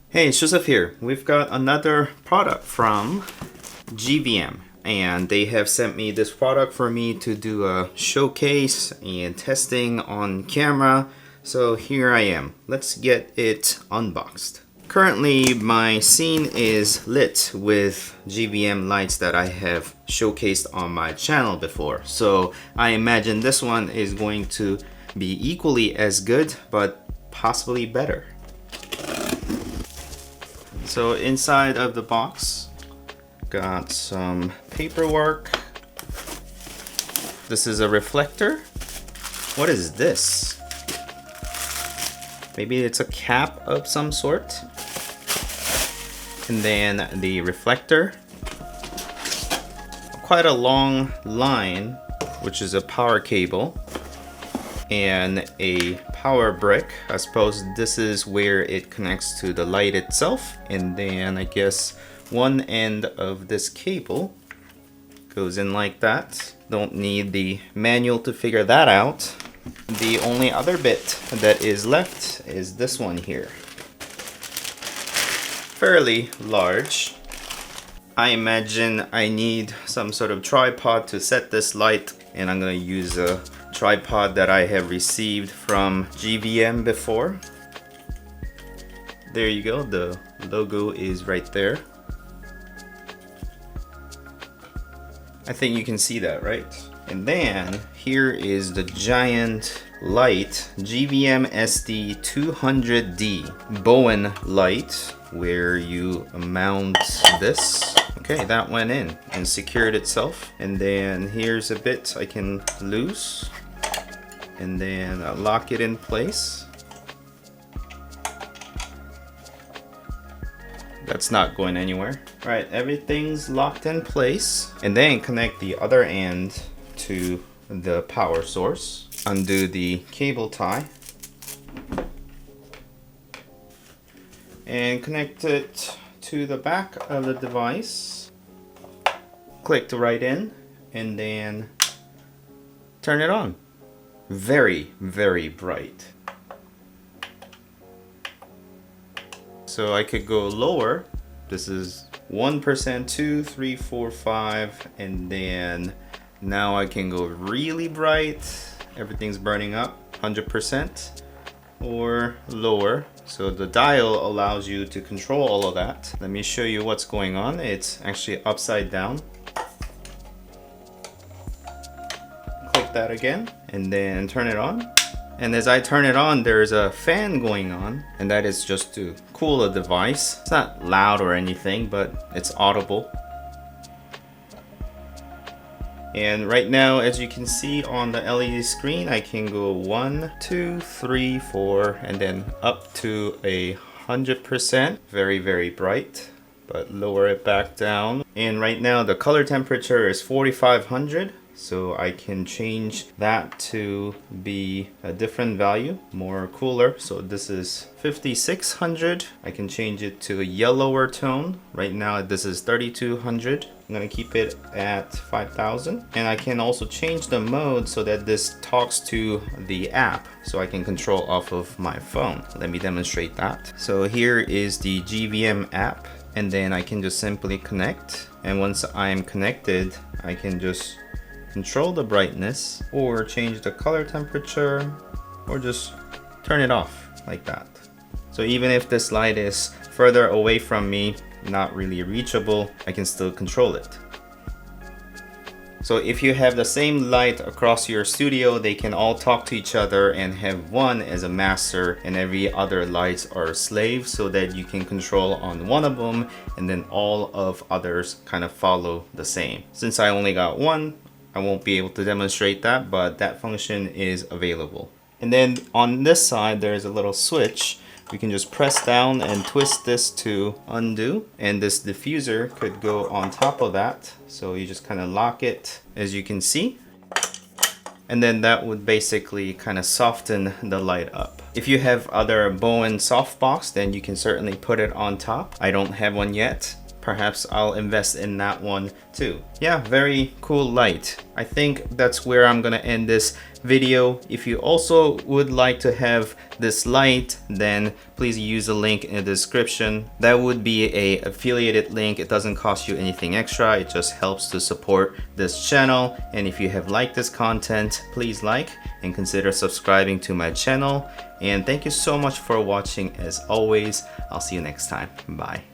Hey, it's Joseph here. We've got another product from GVM, and they have sent me this product for me to do a showcase and testing on camera. So here I am. Let's get it unboxed. Currently, my scene is lit with GVM lights that I have showcased on my channel before. So I imagine this one is going to be equally as good, but possibly better. So inside of the box, got some paperwork. This is a reflector. What is this? Maybe it's a cap of some sort. And then the reflector. Quite a long line, which is a power cable. And a power brick. I suppose this is where it connects to the light itself. And then I guess one end of this cable goes in like that. Don't need the manual to figure that out. The only other bit that is left is this one here. Fairly large. I imagine I need some sort of tripod to set this light, and I'm gonna use a tripod that I have received from GVM before. There you go, the logo is right there. I think you can see that, right? And then here is the giant light, GVM-SD200D Bowen light, where you mount this. Okay, that went in and secured itself. And then here's a bit I can loose and then lock it in place. That's not going anywhere. All right, everything's locked in place. And then connect the other end to the power source. Undo the cable tie. And connect it to the back of the device. Click right in and then turn it on. Very, very bright. So I could go lower. This is 1%, 2, 3, 4, 5, and then now I can go really bright. Everything's burning up 100%, or lower. So the dial allows you to control all of that. Let me show you what's going on. It's actually upside down. Click that again and then turn it on. And as I turn it on, there's a fan going on, and that is just to cool the device. It's not loud or anything, but it's audible. And right now, as you can see on the LED screen, I can go 1, 2, 3, 4, and then up to 100%. Very, very bright, but lower it back down. And right now, the color temperature is 4500. So I can change that to be a different value, more cooler. So this is 5600. I can change it to a yellower tone. Right now this is 3200. I'm gonna keep it at 5000. And I can also change the mode so that this talks to the app, so I can control off of my phone. Let me demonstrate that. So here is the GVM app, and then I can just simply connect. And once I'm connected, I can just control the brightness or change the color temperature or just turn it off like that. So even if this light is further away from me, not really reachable, I can still control it. So if you have the same light across your studio, they can all talk to each other and have one as a master and every other lights are slaves, so that you can control on one of them and then all of others kind of follow the same. Since I only got one, I won't be able to demonstrate that, but that function is available. And then on this side, there's a little switch. We can just press down and twist this to undo, and this diffuser could go on top of that. So you just kind of lock it, as you can see. And then that would basically kind of soften the light up. If you have other Bowen softbox, then you can certainly put it on top. I don't have one yet. perhaps I'll invest in that one too. Yeah, very cool light. I think that's where I'm gonna end this video. If you also would like to have this light, then please use the link in the description. That would be a affiliated link. It doesn't cost you anything extra. It just helps to support this channel. And if you have liked this content, please like and consider subscribing to my channel. And thank you so much for watching. As always, I'll see you next time. Bye.